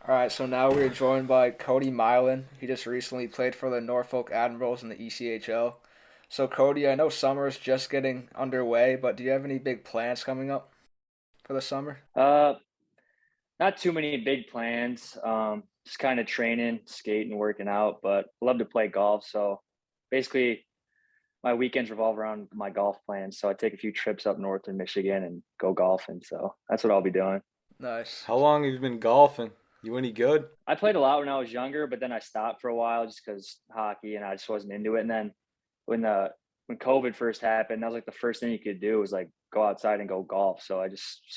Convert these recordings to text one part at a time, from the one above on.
All right, so now we're joined by Cody Milan. He just recently played for the Norfolk Admirals in the ECHL. So, Cody, I know summer's just getting underway, but do you have any big plans coming up for the summer? Uh, Not too many big plans. Just kind of training, skating, working out, but I love to play golf. So basically, my weekends revolve around my golf plans. So I take a few trips up north in Michigan and go golfing. So that's what I'll be doing. Nice. How long have you been golfing? You any good? I played a lot when I was younger, but then I stopped for a while just because hockey and I just wasn't into it. And then when the when COVID first happened, that was like the first thing you could do was like go outside and go golf. So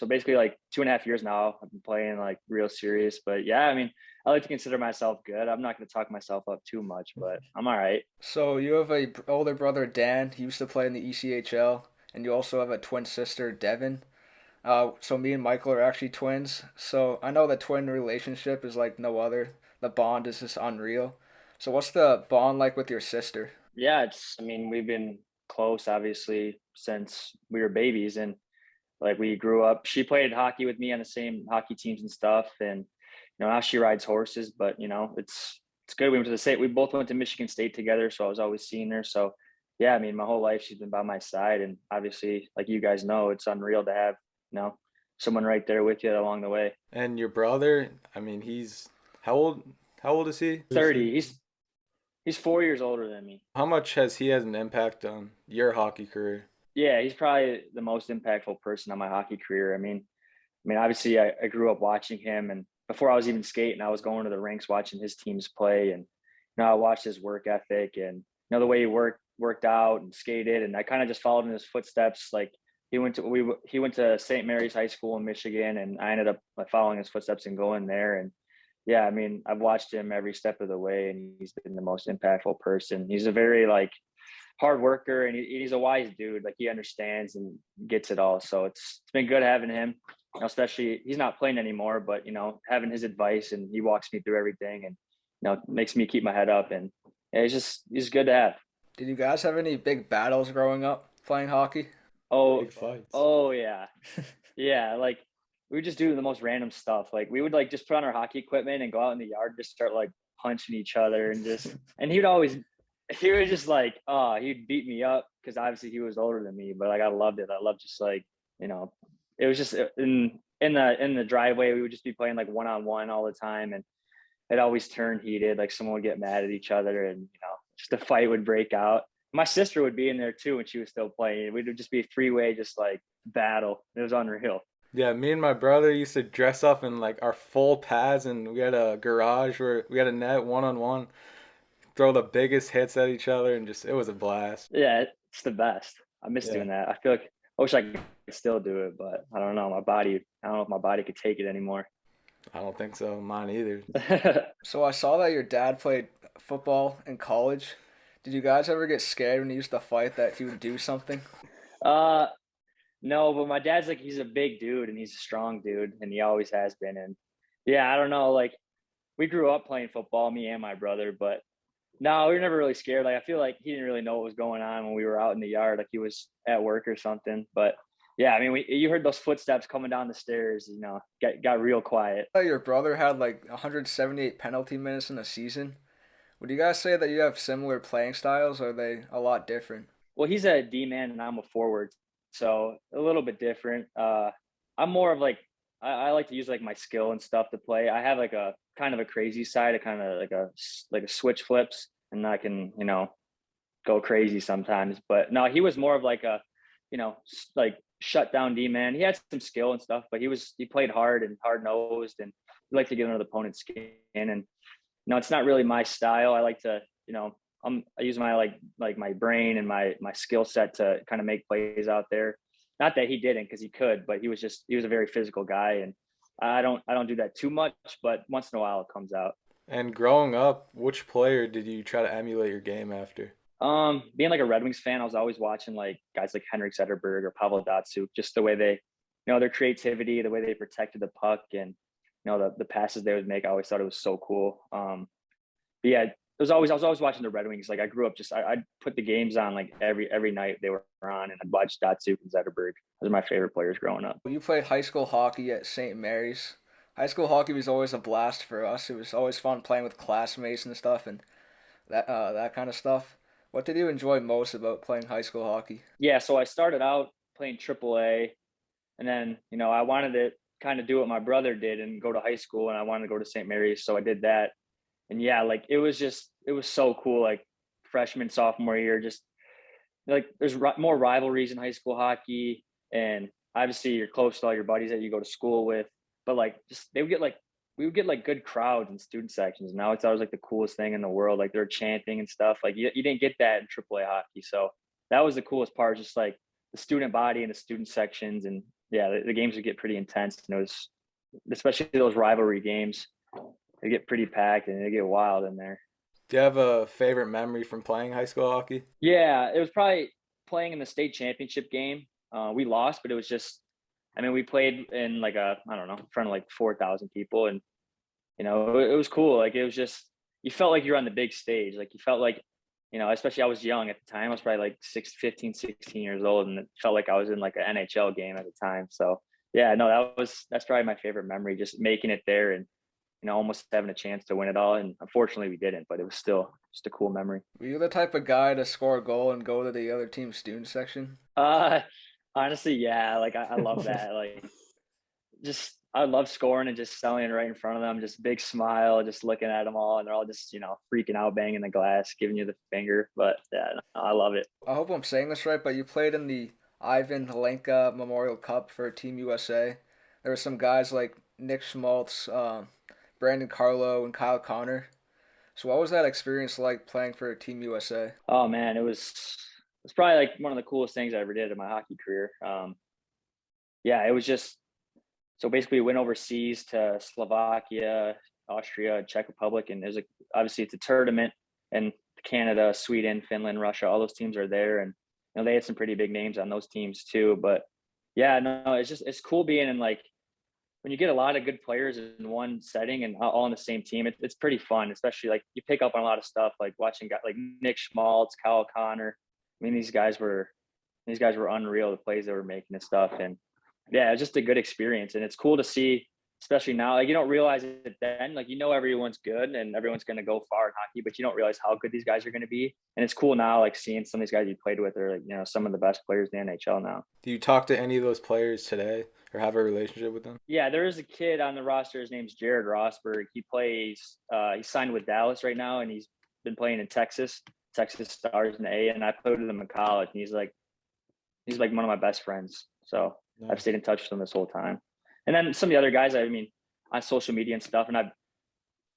basically like 2.5 years now I've been playing like real serious. But yeah, I mean, I like to consider myself good. I'm not gonna talk myself up too much, but I'm all right. So, you have a older brother, Dan. He used to play in the ECHL, and you also have a twin sister, Devin. So me and Michael are actually twins. So I know the twin relationship is like no other. The bond is just unreal. So what's the bond like with your sister? Yeah, I mean, we've been close obviously since we were babies and like we grew up. She played hockey with me on the same hockey teams and stuff. And now she rides horses, but it's good. We went to the state. We both went to Michigan State together, so I was always seeing her. So yeah, I mean, my whole life she's been by my side, and obviously, like you guys know, it's unreal to have you know someone right there with you along the way. And your brother, I mean, he's how old? How old is he? 30. He's 4 years older than me. How much has he had an impact on your hockey career? Yeah, he's probably the most impactful person on my hockey career. I mean, obviously, I grew up watching him, and before I was even skating, I was going to the rinks watching his teams play, and I watched his work ethic and the way he worked out and skated, and I kind of just followed in his footsteps. Like he went to St. Mary's High School in Michigan, and I ended up like following his footsteps and going there. And yeah, I mean, I've watched him every step of the way, and he's been the most impactful person. He's a very like hard worker, and he's a wise dude. Like he understands and gets it all. So it's been good having him. Especially he's not playing anymore, but having his advice and he walks me through everything, and makes me keep my head up. And yeah, he's good to have. Did you guys have any big battles growing up playing hockey? Oh, Big fights. oh yeah, yeah. Like we would just do the most random stuff. Like we would like just put on our hockey equipment and go out in the yard, and just start like punching each other, and he would just like, he'd beat me up because obviously he was older than me, but like I loved it. I loved just like, you know, it was just in the driveway, we would just be playing like one on one all the time, and it always turned heated. Like someone would get mad at each other, and just a fight would break out. My sister would be in there too when she was still playing. We'd just be a three-way, just like battle. It was unreal. Yeah, me and my brother used to dress up in like our full pads, and we had a garage where we had a net one on one, throw the biggest hits at each other, and just it was a blast. Yeah, it's the best. I miss Yeah, doing that. I feel like I wish I could still do it, but I don't know. I don't know if my body could take it anymore. I don't think so. Mine either. So I saw that your dad played football in college. Did you guys ever get scared when he used to fight that he would do something? uh, no, but my dad's like he's a big dude and he's a strong dude and he always has been. And yeah, I don't know. Like we grew up playing football, me and my brother, but no, we were never really scared. Like I feel like he didn't really know what was going on when we were out in the yard, like he was at work or something. But yeah, I mean, you heard those footsteps coming down the stairs. Got real quiet. Your brother had like 178 penalty minutes in a season. Would you guys say that you have similar playing styles, or are they a lot different? Well, he's a D man and I'm a forward, so a little bit different. I'm more of like I like to use like my skill and stuff to play. I have like a kind of a crazy side, a kind of like a switch flips, and I can go crazy sometimes. But no, he was more of like a like shut down D man. He had some skill and stuff, but he played hard and hard nosed, and he liked to get under the opponent's skin. And no, it's not really my style. I like to I use my like my brain and my skill set to kind of make plays out there. Not that he didn't, because he could, but he was a very physical guy, and I don't do that too much, but once in a while it comes out. And growing up, which player did you try to emulate your game after? Being like a Red Wings fan, I was always watching like guys like Henrik Zetterberg or Pavel Datsyuk, just the way they, their creativity, the way they protected the puck, and the passes they would make. I always thought it was so cool. But yeah, I was always watching the Red Wings. Like I grew up I'd put the games on like every night they were on, and I'd watch Datsyuk and Zetterberg. Those are my favorite players growing up. You played high school hockey at St. Mary's High school hockey was always a blast for us. It was always fun playing with classmates and stuff, and that kind of stuff. What did you enjoy most about playing high school hockey? Yeah, so I started out playing AAA, and then I wanted to kind of do what my brother did and go to high school, and I wanted to go to St. Mary's, so I did that. And yeah, like it was so cool. Like freshman, sophomore year, just like there's more rivalries in high school hockey, and obviously you're close to all your buddies that you go to school with. But like, just they would get like we would get like good crowds in student sections. Now it's always like the coolest thing in the world. Like they're chanting and stuff. Like you didn't get that in AAA hockey, so that was the coolest part. Just like the student body and the student sections, and yeah, the games would get pretty intense. And it was especially those rivalry games. They get pretty packed and they get wild in there. Do you have a favorite memory from playing high school hockey? Yeah, it was probably playing in the state championship game. We lost, but it was just, I mean, we played in like I don't know, in front of like 4,000 people. And, it was cool. Like, it was just, you felt like you're on the big stage. Like, you felt like, especially I was young at the time. I was probably like 16 years old. And it felt like I was in like an NHL game at the time. So, yeah, no, that's probably my favorite memory, just making it there and, almost having a chance to win it all. And unfortunately, we didn't, but it was still just a cool memory. Were you the type of guy to score a goal and go to the other team's student section? Uh, Honestly, yeah, like I love that. Like, just I love scoring and just selling it right in front of them. Just big smile, just looking at them all, and they're all just freaking out, banging the glass, giving you the finger. But yeah, no, I love it. I hope I'm saying this right, but you played in the Ivan Helenka Memorial Cup for Team USA. There were some guys like Nick Schmaltz, Brandon Carlo, and Kyle Connor. So what was that experience like playing for Team USA? Oh man, it's probably like one of the coolest things I ever did in my hockey career. Yeah, it was just so basically we went overseas to Slovakia, Austria, Czech Republic, and there's like obviously it's a tournament, and Canada, Sweden, Finland, Russia, all those teams are there, and they had some pretty big names on those teams too. But yeah, no, it's cool being in like when you get a lot of good players in one setting and all on the same team. It's pretty fun, especially like you pick up on a lot of stuff like watching guys like Nick Schmaltz, Kyle Connor. I mean, these guys were unreal, the plays they were making and stuff. And yeah, it's just a good experience. And it's cool to see, especially now, like you don't realize it then, like, everyone's good and everyone's going to go far in hockey, but you don't realize how good these guys are going to be. And it's cool now, like seeing some of these guys you played with are like, some of the best players in the NHL now. Do you talk to any of those players today or have a relationship with them? Yeah, there is a kid on the roster. His name's Jared Rosberg. He plays, he signed with Dallas right now, and he's been playing in Texas Stars in the A. And I played with him in college, and he's like one of my best friends. So Nice. I've stayed in touch with him this whole time. And then some of the other guys, I mean, on social media and stuff. And I've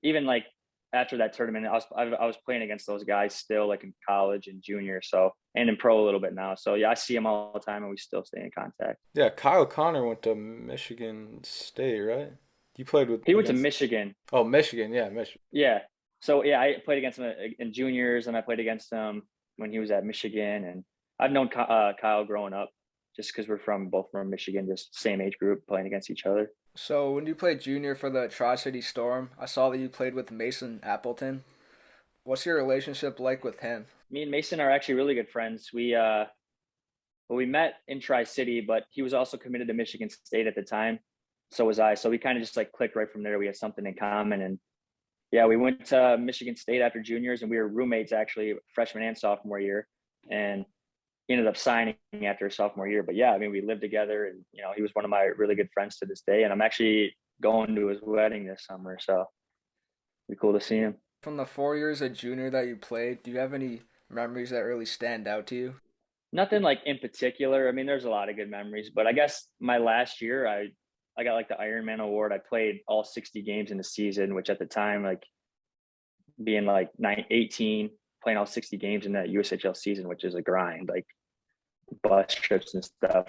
even like after that tournament, I was playing against those guys still, like in college and junior. So, and in pro a little bit now. So yeah, I see them all the time, and we still stay in contact. Yeah, Kyle Connor went to Michigan State, right? You played with He went to against Michigan. Oh, Michigan, yeah, Michigan. Yeah. So yeah, I played against him in juniors, and I played against him when he was at Michigan. And I've known Kyle growing up, just because we're both from Michigan, just same age group, playing against each other. So when you played junior for the Tri-City Storm, I saw that you played with Mason Appleton. What's your relationship like with him? Me and Mason are actually really good friends. We met in Tri-City, but he was also committed to Michigan State at the time. So was I. So we kind of just like clicked right from there. We had something in common, and yeah, we went to Michigan State after juniors, and we were roommates actually freshman and sophomore year, and he ended up signing after sophomore year. But yeah, I mean, we lived together, and he was one of my really good friends to this day. And I'm actually going to his wedding this summer, so it'd be cool to see him. From the 4 years of junior that you played, do you have any memories that really stand out to you? Nothing like in particular. I mean, there's a lot of good memories, but I guess my last year, I got like the Ironman award. I played all 60 games in the season, which at the time, like being like 18, playing all 60 games in that USHL season, which is a grind, like bus trips and stuff.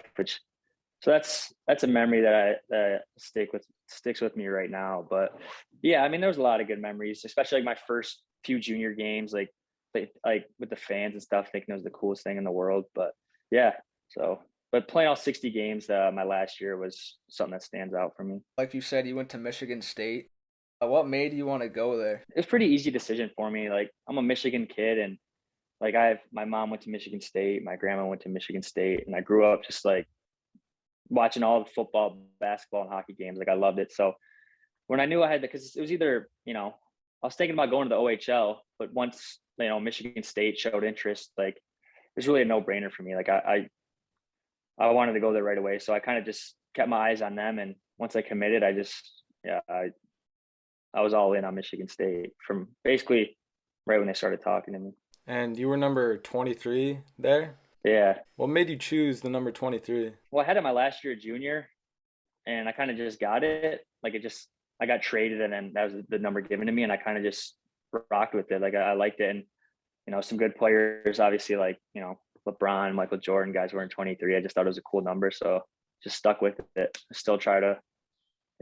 So that's a memory that sticks with me right now. But yeah, I mean, there was a lot of good memories, especially like my first few junior games, like with the fans and stuff, thinking it was the coolest thing in the world. But yeah, but playing all 60 games my last year was something that stands out for me. Like you said, you went to Michigan State. What made you want to go there? It was a pretty easy decision for me. Like I'm a Michigan kid, and like my mom went to Michigan State, my grandma went to Michigan State, and I grew up just like watching all the football, basketball, and hockey games. Like I loved it. So when I knew I had because it was either, I was thinking about going to the OHL, but once, Michigan State showed interest, like it was really a no brainer for me. Like I wanted to go there right away. So I kind of just kept my eyes on them. And once I committed, I was all in on Michigan State from basically right when they started talking to me. And you were number 23 there? Yeah. What made you choose the number 23? Well, I had it my last year junior and I kind of just got it. Like I got traded and then that was the number given to me and I kind of just rocked with it. Like I liked it. And, some good players, obviously like, LeBron, Michael Jordan, guys wearing 23. I just thought it was a cool number. So just stuck with it. I still try to,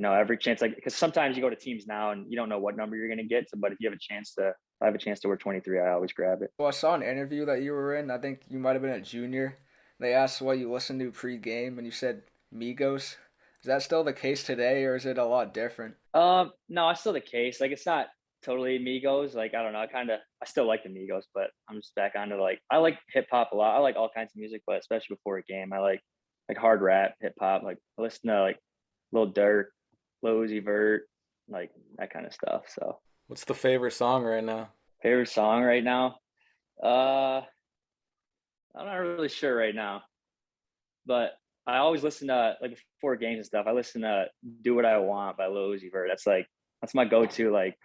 every chance, like, because sometimes you go to teams now and you don't know what number you're going to get. So, but if you have a chance to, if I have a chance to wear 23, I always grab it. Well, I saw an interview that you were in. I think you might have been a junior. They asked what you listened to pre-game, and you said Migos. Is that still the case today, or is it a lot different? No, it's still the case. Like, it's not totally Migos. Like, I don't know. I still like the Migos, but I'm just back onto like, I like hip hop a lot. I like all kinds of music, but especially before a game, I like hard rap, hip hop. Like, I listen to like Lil Durk, Lil Uzi Vert, like that kind of stuff. So, What's the favorite song right now? favorite song right now? Uh, I'm not really sure right now, but I always listen to like before games and stuff. I listen to "Do What I Want" by Lil Uzi Vert. That's my go-to like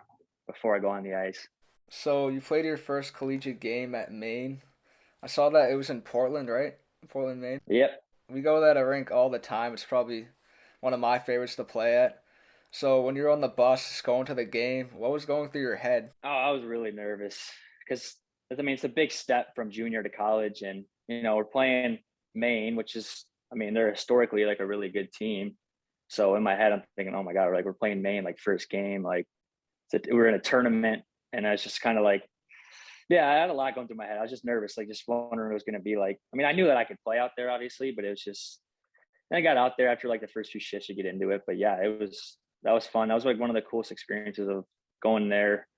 before I go on the ice. So you played your first collegiate game at Maine. I saw that it was in Portland, right? Portland, Maine. Yep. We go to that rink all the time. It's probably one of my favorites to play at. So when you're on the bus going to the game, what was going through your head? Oh, I was really nervous because I mean it's a big step from junior to college, and we're playing Maine, which is they're historically like a really good team. So in my head, I'm thinking, oh my god, we're playing Maine like first game, like we're in a tournament, and I was just kind of like, yeah, I had a lot going through my head. I was just nervous, like just wondering what it was going to be like. I mean, I knew that I could play out there, obviously, but it was just. And I got out there after like the first few shifts to get into it, but yeah, that was fun. That was like one of the coolest experiences of going there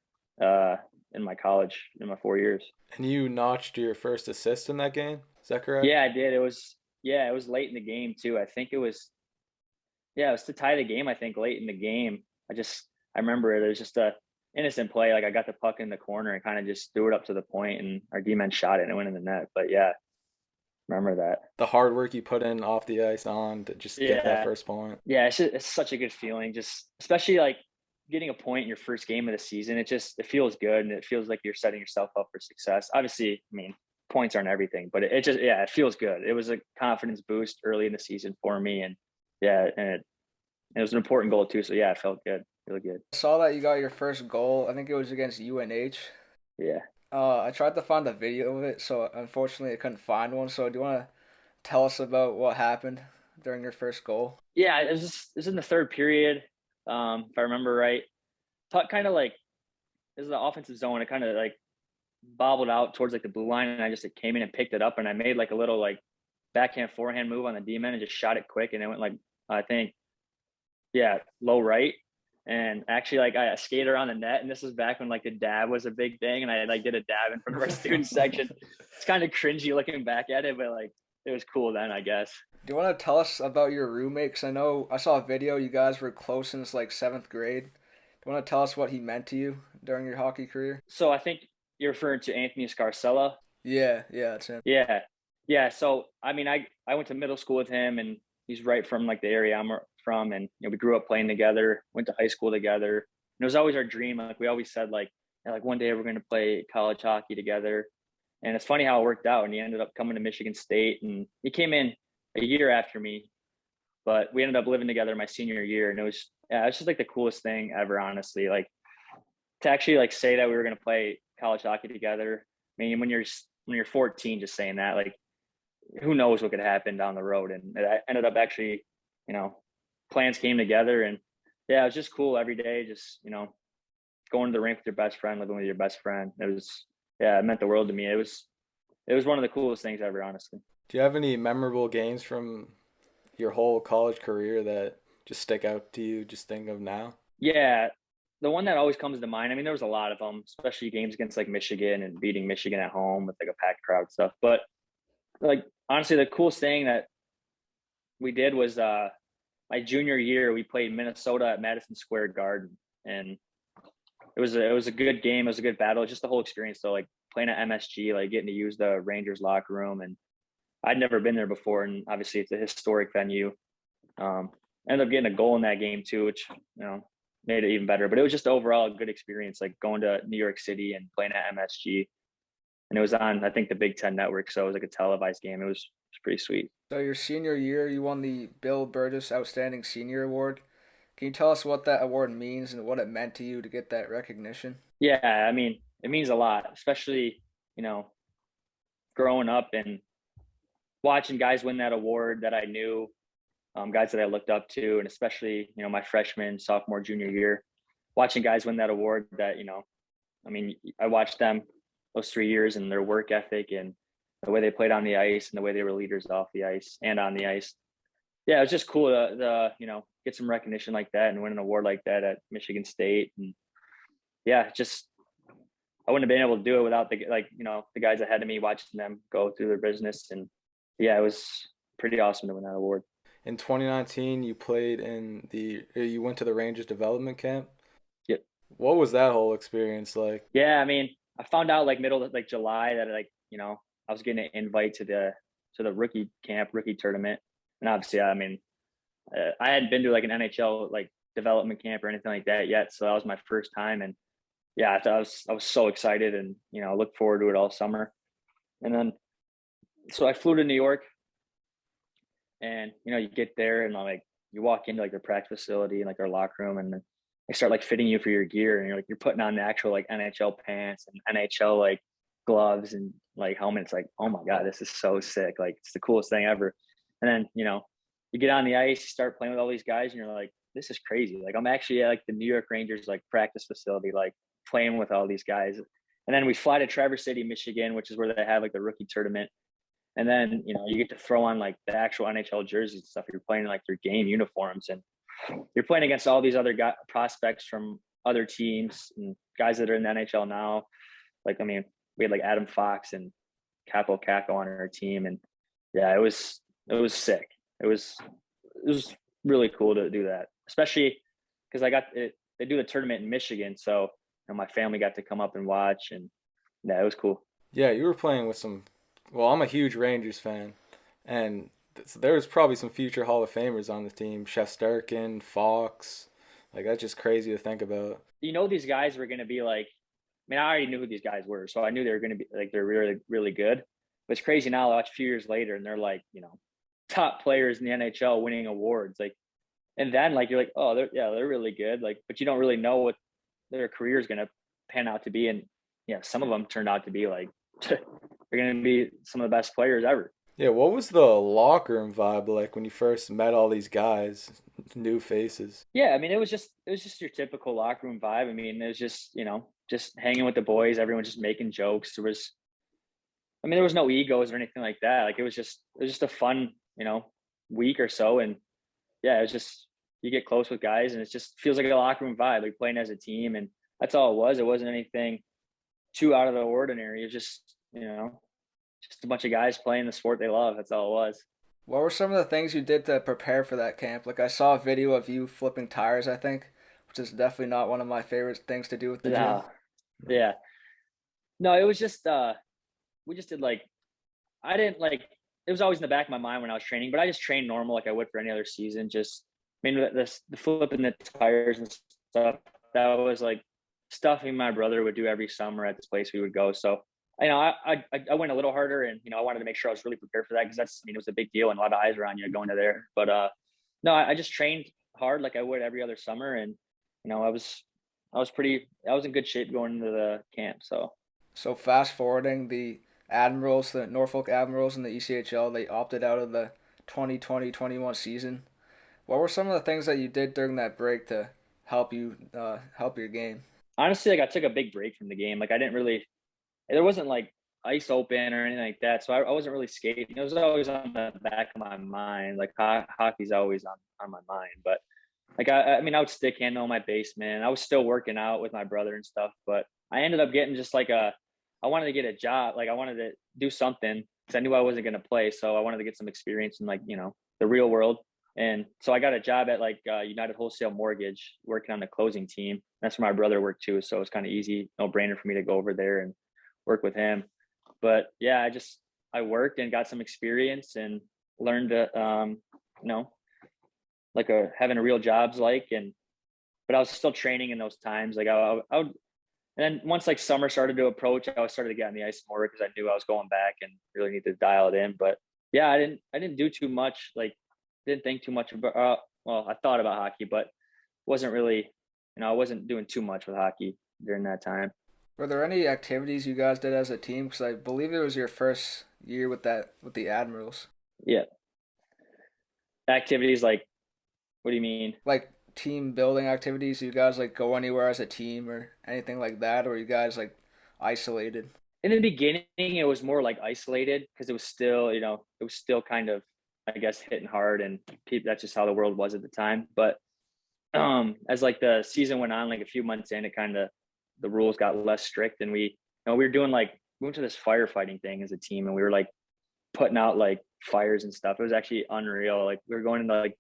uh, in my college in my 4 years. And you notched your first assist in that game? Is that correct? Yeah, I did. It was late in the game too. I think it was to tie the game. I think late in the game. I remember it was just a innocent play. Like I got the puck in the corner and kind of just threw it up to the point, and our D men shot it and it went in the net. But yeah, remember that. The hard work you put in off the ice on to just get that Yeah, first point. yeah. It's such a good feeling. Just especially like getting a point in your first game of the season. It feels good and it feels like you're setting yourself up for success. Obviously, points aren't everything, but it just it feels good. It was a confidence boost early in the season for me, and yeah, and it was an important goal too. So yeah, it felt good, really good. I saw that you got your first goal. I think it was against UNH. Yeah, I tried to find a video of it, so unfortunately I couldn't find one. So do you want to tell us about what happened during your first goal? yeah. It was in the third period, if I remember right. Kind of like this is the offensive zone. It kind of like bobbled out towards like the blue line, and I just came in and picked it up, and I made like a little like backhand forehand move on the D man and just shot it quick, and it went like I think low right. And actually, like I skated around the net, and this was back when like the dab was a big thing, and I like did a dab in front of our student section. It's kind of cringy looking back at it, but like it was cool then, I guess. Do you want to tell us about your roommate? 'Cause I know I saw a video. You guys were close since like seventh grade. Do you want to tell us what he meant to you during your hockey career? So I think you're referring to Anthony Scarcella. Yeah, yeah, that's him. Yeah, yeah. So I went to middle school with him, and he's right from like the area I'm from, and we grew up playing together, went to high school together. And it was always our dream. Like we always said, like like one day we're going to play college hockey together. And it's funny how it worked out. And he ended up coming to Michigan State, and he came in a year after me, but we ended up living together my senior year. And it was just like the coolest thing ever, honestly. Like to actually like say that we were going to play college hockey together. I mean, when you're 14, just saying that, like, who knows what could happen down the road. And it ended up actually, you know, plans came together, and yeah, it was just cool every day. Just, going to the rink with your best friend, living with your best friend. It meant the world to me. It was one of the coolest things ever, honestly. Do you have any memorable games from your whole college career that just stick out to you, just think of now? Yeah. The one that always comes to mind, I mean, there was a lot of them, especially games against like Michigan and beating Michigan at home with like a packed crowd stuff. But like, honestly, the coolest thing that we did was, my junior year, we played Minnesota at Madison Square Garden, and it was a good game. It was a good battle. Just the whole experience, though, like playing at MSG, like getting to use the Rangers locker room, and I'd never been there before, and obviously it's a historic venue. Um, Ended up getting a goal in that game too, which made it even better. But it was just overall a good experience, like going to New York City and playing at MSG, and it was on I think the Big Ten Network, so it was like a televised game. It was pretty sweet. So your senior year, you won the Bill Burgess Outstanding Senior Award. Can you tell us what that award means and what it meant to you to get that recognition? Yeah, I mean it means a lot, especially you know growing up and watching guys win that award that I knew, guys that I looked up to, and especially my freshman, sophomore, junior year, watching guys win that award that I mean, I watched them those 3 years and their work ethic and the way they played on the ice and the way they were leaders off the ice and on the ice. Yeah, it was just cool to get some recognition like that and win an award like that at Michigan State. And yeah, just I wouldn't have been able to do it without the guys ahead of me, watching them go through their business. And yeah, it was pretty awesome to win that award. In 2019, you went to the Rangers development camp. Yep. What was that whole experience like? Yeah, I mean, I found out like middle of like July that I was getting an invite to the rookie camp, rookie tournament, and obviously, I mean, I hadn't been to like an NHL like development camp or anything like that yet, so that was my first time, and yeah, I was so excited, and looked forward to it all summer, and then so I flew to New York, and you get there and like you walk into like the practice facility and like our locker room, and they start like fitting you for your gear, and you're putting on the actual like NHL pants and NHL like gloves and like helmets. Like, oh my god, this is so sick! Like, it's the coolest thing ever. And then you get on the ice, you start playing with all these guys, and you're like, this is crazy. Like, I'm actually at like the New York Rangers like practice facility, like playing with all these guys. And then we fly to Traverse City, Michigan, which is where they have like the rookie tournament. And then you get to throw on like the actual NHL jerseys and stuff. You're playing in like their game uniforms, and you're playing against all these other prospects from other teams and guys that are in the NHL now. Like, I mean, we had like Adam Fox and Capo Caco on our team, and yeah, it was sick. It was really cool to do that, especially because I got it. They do the tournament in Michigan, so my family got to come up and watch, and yeah, it was cool. Yeah, you were playing with some. Well, I'm a huge Rangers fan, and there was probably some future Hall of Famers on the team. Shesterkin, Fox, like that's just crazy to think about. These guys were going to be like. I mean, I already knew who these guys were, so I knew they were going to be like they're really, really good. But it's crazy now. I watch a few years later, and they're like, top players in the NHL winning awards. Like, and then like you're like, oh, they're really good. Like, but you don't really know what their career is going to pan out to be. And yeah, some of them turned out to be like they're going to be some of the best players ever. Yeah, what was the locker room vibe like when you first met all these guys, new faces? Yeah, I mean, it was just your typical locker room vibe. I mean, it was just just hanging with the boys. Everyone just making jokes. There was no egos or anything like that. Like, it was just a fun week or so, and yeah, it was just you get close with guys, and it just feels like a locker room vibe, like playing as a team, and that's all it was. It wasn't anything too out of the ordinary. It was just a bunch of guys playing the sport they love. That's all it was. What were some of the things you did to prepare for that camp? Like I saw a video of you flipping tires, I think, which is definitely not one of my favorite things to do with the gym. Yeah, yeah. No, it was just we just did like I didn't like it was always in the back of my mind when I was training, but I just trained normal like I would for any other season. Just I mean the flipping the tires and stuff, that was like stuff me and my brother would do every summer at this place we would go. So I went a little harder, and I wanted to make sure I was really prepared for that, because it was a big deal and a lot of eyes were on you going to there. But no, I just trained hard like I would every other summer, and I was in good shape going into the camp. So So fast forwarding, the Admirals, the Norfolk Admirals in the ECHL, they opted out of the 2020-21 season. What were some of the things that you did during that break to help your game? honestly, like I took a big break from the game. Like I didn't really there wasn't like ice open or anything like that. So I wasn't really skating. It was always on the back of my mind. Like hockey's always on my mind. But like I mean, I would stick handle in my basement. I was still working out with my brother and stuff. But I ended up getting just like I wanted to get a job. Like I wanted to do something because I knew I wasn't going to play. So I wanted to get some experience in like the real world. And so I got a job at like United Wholesale Mortgage, working on the closing team. That's where my brother worked too, so it's kind of easy, no brainer for me to go over there and work with him. But yeah, I worked and got some experience and learned to you know, like having a real job's like, and but I was still training in those times. Like I would, and then once like summer started to approach, I was started to get on the ice more because I knew I was going back and really need to dial it in. But yeah, I didn't do too much. Like didn't think too much about. Well, I thought about hockey, but wasn't really, I wasn't doing too much with hockey during that time. Were there any activities you guys did as a team? Because I believe it was your first year with the Admirals. Yeah, activities like, what do you mean? Like team building activities. You guys like go anywhere as a team or anything like that, or you guys like isolated? In the beginning, it was more like isolated because it was still, it was still kind of, I guess, hitting hard, and that's just how the world was at the time. But as like the season went on, like a few months in, it kind of the rules got less strict, and we were doing like we went to this firefighting thing as a team, and we were like putting out like fires and stuff. It was actually unreal. Like we were going into like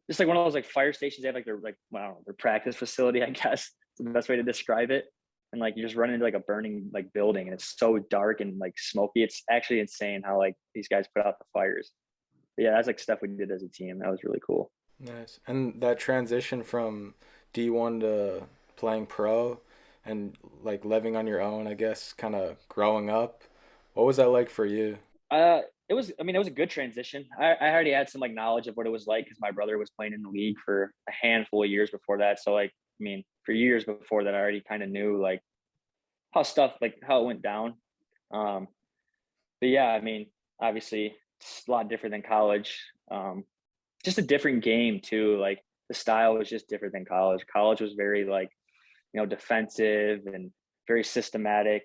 just like one of those like fire stations. They have like their like, I don't know, their practice facility, I guess. It's the best way to describe it. And like you just run into like a burning like building, and it's so dark and like smoky. It's actually insane how like these guys put out the fires. But yeah, that's like stuff we did as a team. That was really cool. Nice. And that transition from D1 to playing pro and like living on your own, I guess, kind of growing up. What was that like for you? It was, I mean, it was a good transition. I already had some like knowledge of what it was like because my brother was playing in the league for a handful of years before that. So like, I mean, for years before that, I already kind of knew like how stuff, like how it went down. Um, but yeah, I mean, obviously it's a lot different than college. Just a different game too. Like the style was just different than college. College was very like, defensive and very systematic.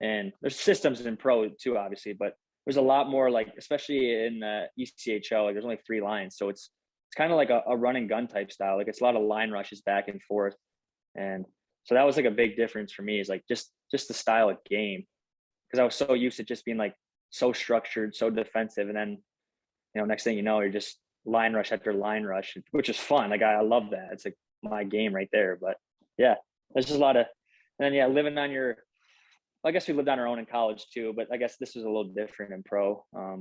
And there's systems in pro too, obviously, but there's a lot more like, especially in ECHL, like there's only 3 lines. So it's kind of like a run and gun type style. Like it's a lot of line rushes back and forth. And so that was like a big difference for me is like just the style of game. Cause I was so used to just being like so structured, so defensive. And then, next thing you know, you're just line rush after line rush, which is fun. Like I love that. It's like my game right there. But yeah, there's just a lot of, and then yeah, living on your, I guess we lived on our own in college too, but I guess this was a little different in pro. I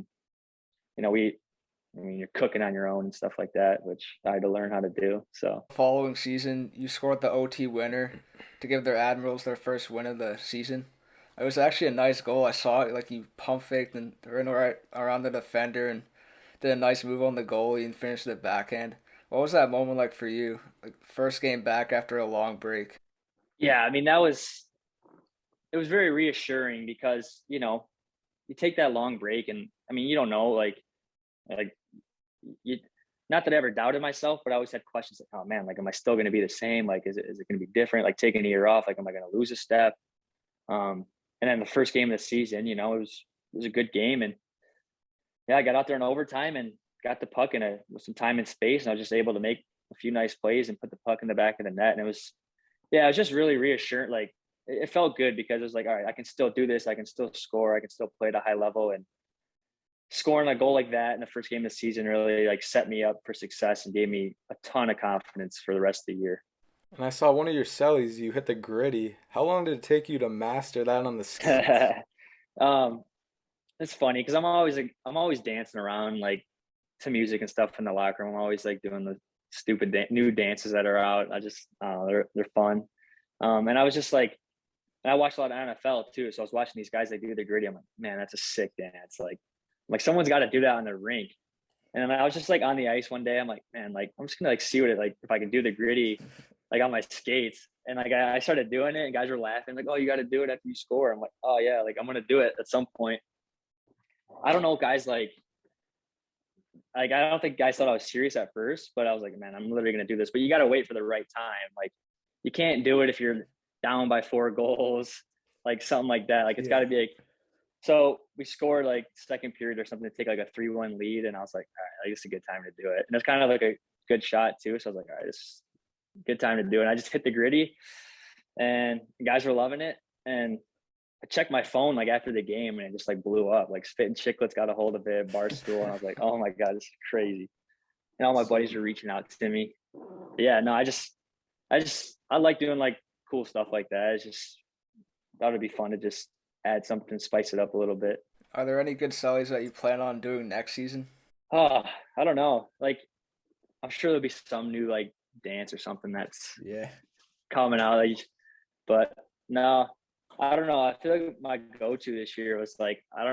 mean, you're cooking on your own and stuff like that, which I had to learn how to do. So Following season, you scored the OT winner to give their Admirals their first win of the season. It was actually a nice goal. I saw it like you pump faked and ran right around the defender and did a nice move on the goalie and finished the backhand. What was that moment like for you? Like first game back after a long break. yeah, I mean, it was very reassuring because, you take that long break and I mean, you don't know, like you, not that I ever doubted myself, but I always had questions like, oh man, like, am I still going to be the same? Like, is it going to be different? Like taking a year off, like, am I going to lose a step? And then the first game of the season, it was a good game. And yeah, I got out there in overtime and got the puck with some time and space. And I was just able to make a few nice plays and put the puck in the back of the net. And it was just really reassuring. Like it felt good because it was like, all right, I can still do this. I can still score. I can still play at a high level. And scoring a goal like that in the first game of the season really like set me up for success and gave me a ton of confidence for the rest of the year. And I saw one of your cellies, you hit the gritty. How long did it take you to master that on the skates? um, it's funny because I'm always dancing around like to music and stuff in the locker room. I'm always like doing the stupid new dances that are out. I just they're fun. And I was just like, and I watched a lot of NFL too. So I was watching these guys that do the gritty. I'm like, man, that's a sick dance. Like someone's got to do that on the rink. And then I was just like on the ice one day. I'm like, man, like I'm just gonna like see what it like if I can do the gritty like on my skates. And like I started doing it, and guys were laughing like, oh, you got to do it after you score. I'm like, oh yeah, like I'm gonna do it at some point. I don't know, guys like I don't think guys thought I was serious at first, but I was like, man, I'm literally gonna do this. But you got to wait for the right time. Like you can't do it if you're down by 4 goals, like something like that. Like it's got Yeah. to be like. So we scored like second period or something to take like a 3-1 lead, and I was like, all right, like, this is a good time to do it. And it's kind of like a good shot too. So I was like, all right, this is a good time to do it. And I just hit the gritty, and the guys were loving it. And I checked my phone like after the game, and it just like blew up. Like Spit and Chicklets got a hold of it, Barstool, and I was like, oh my god, this is crazy. and all my buddies were reaching out to me. But yeah, no, I like doing like cool stuff like that. It's just thought it'd be fun to just add something, spice it up a little bit. Are there any good sellies that you plan on doing next season? Oh, I don't know. Like I'm sure there'll be some new like dance or something that's Yeah. coming out. Like, but no, I don't know. I feel like my go-to this year was like I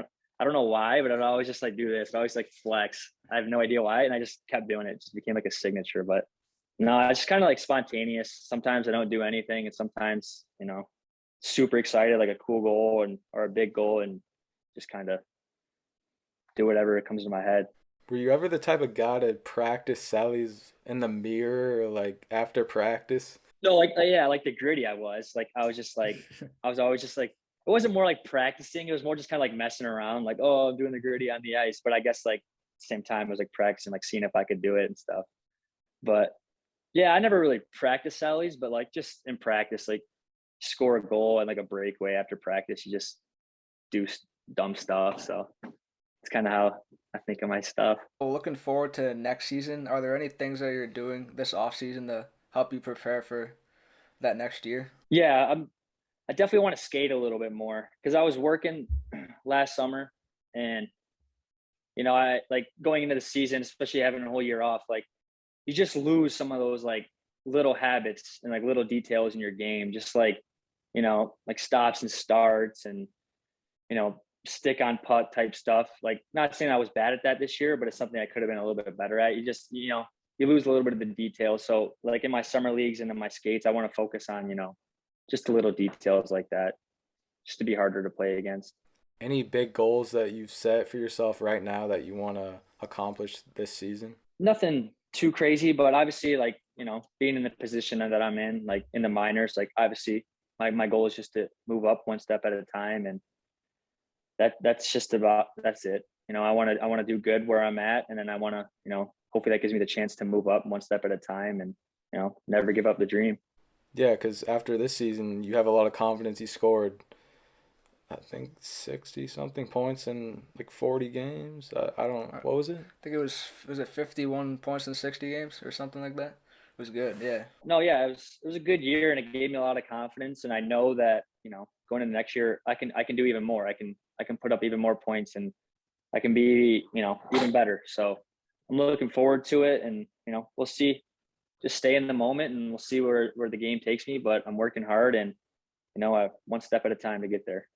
don't know why, but I'd always just like do this. I'd always like flex. I have no idea why, and I just kept doing it. It just became like a signature. But no, it's just kind of like spontaneous. Sometimes I don't do anything, and sometimes super excited, like a cool goal and or a big goal, and just kind of do whatever it comes to my head. Were you ever the type of guy to practice sallies in the mirror or like after practice? No, yeah, like the gritty I was. Like I was just like I was always just like it wasn't more like practicing. It was more just kind of like messing around, like, oh, I'm doing the gritty on the ice. But I guess like same time I was like practicing, like seeing if I could do it and stuff. But yeah, I never really practiced sallies, but like just in practice, like score a goal and like a breakaway after practice, you just do dumb stuff. So it's kind of how I think of my stuff. Well, looking forward to next season. Are there any things that you're doing this off season to help you prepare for that next year? Yeah, I definitely want to skate a little bit more because I was working last summer and I like going into the season, especially having a whole year off, like you just lose some of those like little habits and like little details in your game, just like stops and starts and stick on putt type stuff. Like not saying I was bad at that this year, but it's something I could have been a little bit better at. You just you lose a little bit of the details. So like in my summer leagues and in my skates, I want to focus on just the little details like that, just to be harder to play against. Any big goals that you've set for yourself right now that you want to accomplish this season? Nothing too crazy, but obviously like being in the position that I'm in, like in the minors, like obviously my goal is just to move up one step at a time, and that's it. I want to do good where I'm at, and then I want to hopefully that gives me the chance to move up one step at a time, and never give up the dream. Yeah, because after this season, you have a lot of confidence. You scored, I think, 60 something points in like 40 games. I don't, I what was it? think it was it 51 points in 60 games or something like that. It was good. Yeah. No, yeah, it was a good year, and it gave me a lot of confidence, and I know that going into next year I can do even more. I can put up even more points, and I can be even better. So I'm looking forward to it, and we'll see. Just stay in the moment, and we'll see where the game takes me. But I'm working hard, and one step at a time to get there.